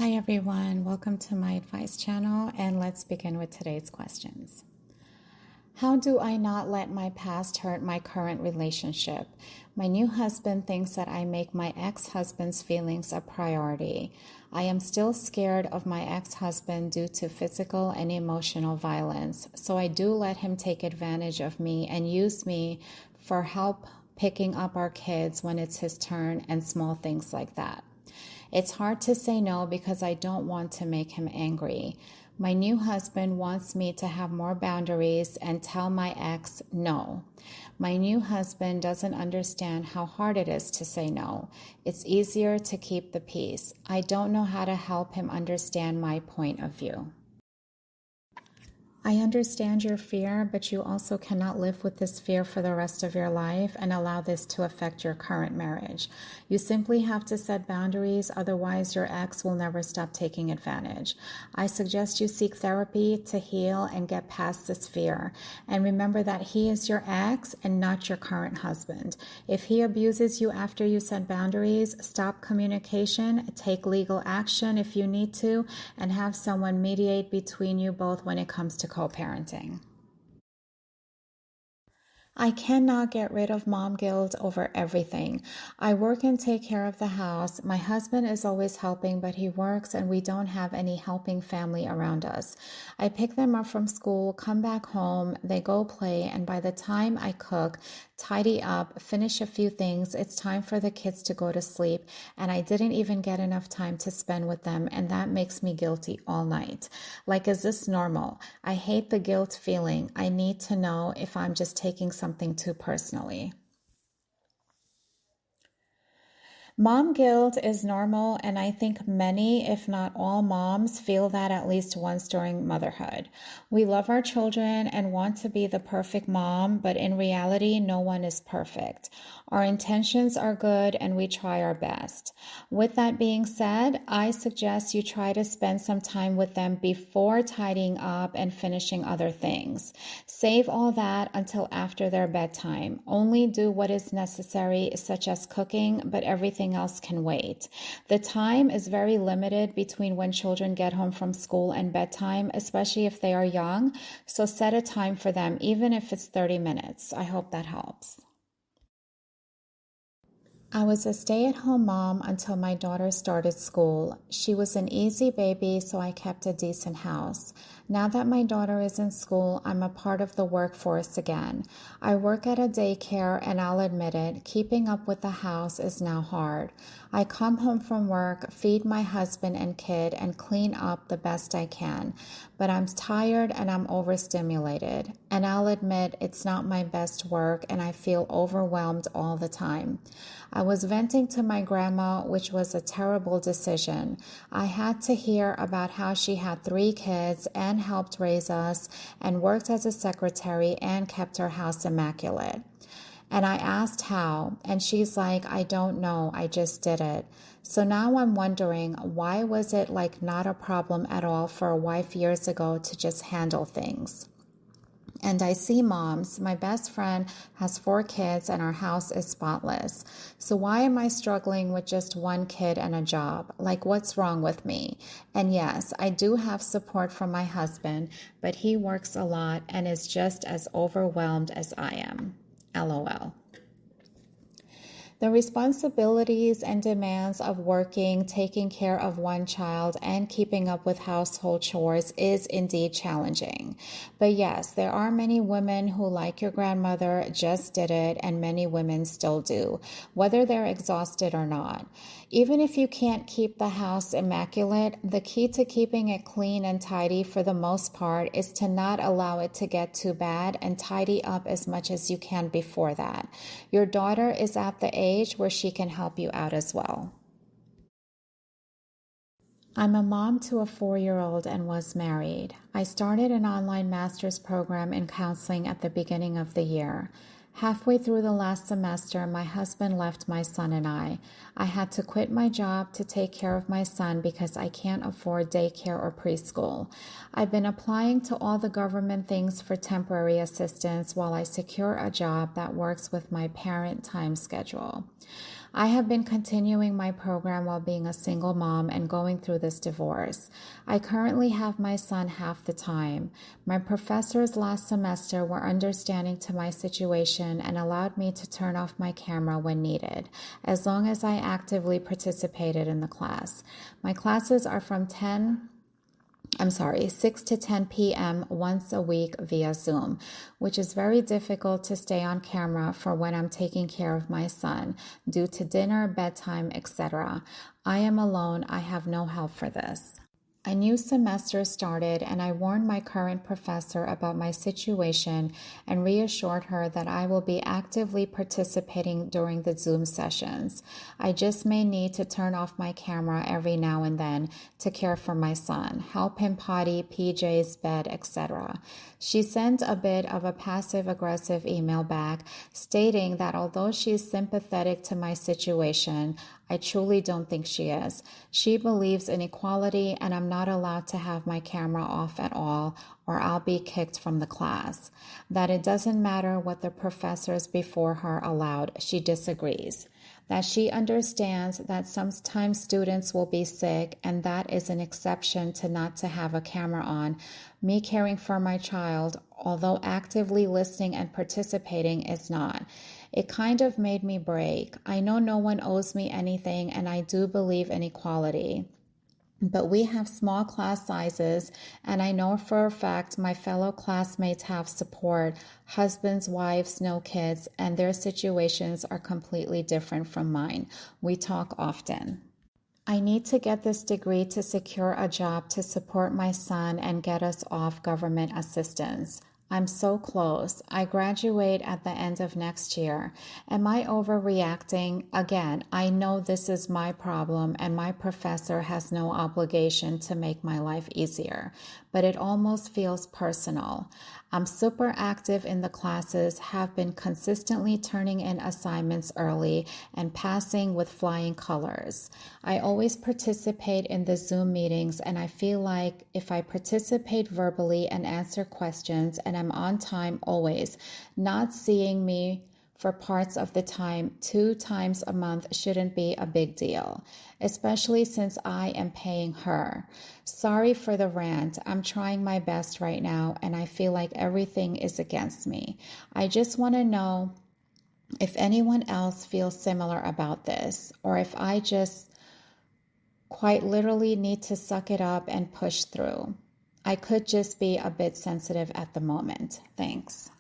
Hi everyone, welcome to my advice channel, and let's begin with today's questions. How do I not let my past hurt my current relationship? My new husband thinks that I make my ex-husband's feelings a priority. I am still scared of my ex-husband due to physical and emotional violence, so I do let him take advantage of me and use me for help picking up our kids when it's his turn and small things like that. It's hard to say no because I don't want to make him angry. My new husband wants me to have more boundaries and tell my ex no. My new husband doesn't understand how hard it is to say no. It's easier to keep the peace. I don't know how to help him understand my point of view. I understand your fear, but you also cannot live with this fear for the rest of your life and allow this to affect your current marriage. You simply have to set boundaries, otherwise your ex will never stop taking advantage. I suggest you seek therapy to heal and get past this fear. And remember that he is your ex and not your current husband. If he abuses you after you set boundaries, stop communication, take legal action if you need to, and have someone mediate between you both when it comes to co-parenting. I cannot get rid of mom guilt over everything. I work and take care of the house. My husband is always helping, but he works and we don't have any helping family around us. I pick them up from school, come back home, they go play, and by the time I cook, tidy up, finish a few things, it's time for the kids to go to sleep, and I didn't even get enough time to spend with them, and that makes me guilty all night. Like, is this normal? I hate the guilt feeling. I need to know if I'm just taking something too personally. Mom guilt is normal, and I think many, if not all moms, feel that at least once during motherhood. We love our children and want to be the perfect mom, but in reality, no one is perfect. Our intentions are good and we try our best. With that being said, I suggest you try to spend some time with them before tidying up and finishing other things. Save all that until after their bedtime. Only do what is necessary, such as cooking, but everything else can wait. The time is very limited between when children get home from school and bedtime, especially if they are young. So set a time for them, even if it's 30 minutes. I hope that helps. I was a stay-at-home mom until my daughter started school. She was an easy baby, so I kept a decent house. Now that my daughter is in school, I'm a part of the workforce again. I work at a daycare, and I'll admit it, keeping up with the house is now hard. I come home from work, feed my husband and kid, and clean up the best I can. But I'm tired and I'm overstimulated. And I'll admit it's not my best work, and I feel overwhelmed all the time. I was venting to my grandma, which was a terrible decision. I had to hear about how she had 3 kids and helped raise us and worked as a secretary and kept her house immaculate. And I asked how, and she's like, I don't know, I just did it. So now I'm wondering, why was it like not a problem at all for a wife years ago to just handle things? And I see moms. My best friend has 4 kids and our house is spotless. So why am I struggling with just 1 kid and a job? Like, what's wrong with me? And yes, I do have support from my husband, but he works a lot and is just as overwhelmed as I am. LOL. The responsibilities and demands of working, taking care of 1 child, and keeping up with household chores is indeed challenging. But yes, there are many women who, like your grandmother, just did it, and many women still do, whether they're exhausted or not. Even if you can't keep the house immaculate, the key to keeping it clean and tidy for the most part is to not allow it to get too bad and tidy up as much as you can before that. Your daughter is at the age where she can help you out as well. I'm a mom to a 4-year-old and was married. I started an online master's program in counseling at the beginning of the year. Halfway through the last semester, my husband left my son and I. I had to quit my job to take care of my son because I can't afford daycare or preschool. I've been applying to all the government things for temporary assistance while I secure a job that works with my parent time schedule. I have been continuing my program while being a single mom and going through this divorce. I currently have my son half the time. My professors last semester were understanding to my situation and allowed me to turn off my camera when needed, as long as I actively participated in the class. My classes are from 6 to 10 p.m. once a week via Zoom, which is very difficult to stay on camera for when I'm taking care of my son due to dinner, bedtime, etc. I am alone. I have no help for this. A new semester started, and I warned my current professor about my situation and reassured her that I will be actively participating during the Zoom sessions. I just may need to turn off my camera every now and then to care for my son, help him potty, PJs, bed, etc. She sent a bit of a passive-aggressive email back stating that although she is sympathetic to my situation, I truly don't think she is. She believes in equality, and I'm not allowed to have my camera off at all, or I'll be kicked from the class. That it doesn't matter what the professors before her allowed. She disagrees. That she understands that sometimes students will be sick, and that is an exception to not to have a camera on. Me caring for my child, although actively listening and participating, is not. It kind of made me break. I know no one owes me anything, and I do believe in equality. But we have small class sizes, and I know for a fact my fellow classmates have support, husbands, wives, no kids, and their situations are completely different from mine. We talk often. I need to get this degree to secure a job to support my son and get us off government assistance. I'm so close. I graduate at the end of next year. Am I overreacting? Again, I know this is my problem and my professor has no obligation to make my life easier, but it almost feels personal. I'm super active in the classes, have been consistently turning in assignments early and passing with flying colors. I always participate in the Zoom meetings, and I feel like if I participate verbally and answer questions and I'm on time always, not seeing me for parts of the time 2 times a month shouldn't be a big deal, especially since I am paying her. Sorry for the rant. I'm trying my best right now, and I feel like everything is against me. I just want to know if anyone else feels similar about this, or if I just quite literally need to suck it up and push through. I could just be a bit sensitive at the moment. Thanks.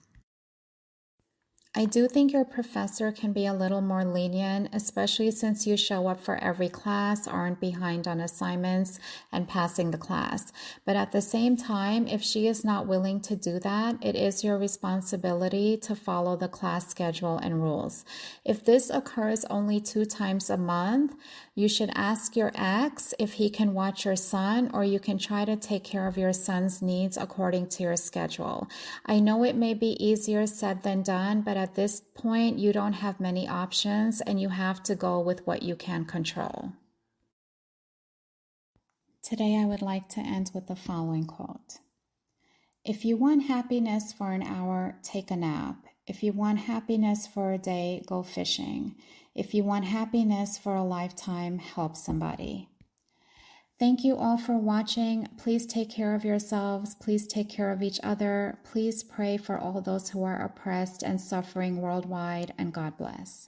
I do think your professor can be a little more lenient, especially since you show up for every class, aren't behind on assignments, and passing the class. But at the same time, if she is not willing to do that, it is your responsibility to follow the class schedule and rules. If this occurs only 2 times a month, you should ask your ex if he can watch your son, or you can try to take care of your son's needs according to your schedule. I know it may be easier said than done, but at this point, you don't have many options and you have to go with what you can control. Today, I would like to end with the following quote. If you want happiness for an hour, take a nap. If you want happiness for a day, go fishing. If you want happiness for a lifetime, help somebody. Thank you all for watching. Please take care of yourselves. Please take care of each other. Please pray for all those who are oppressed and suffering worldwide, and God bless.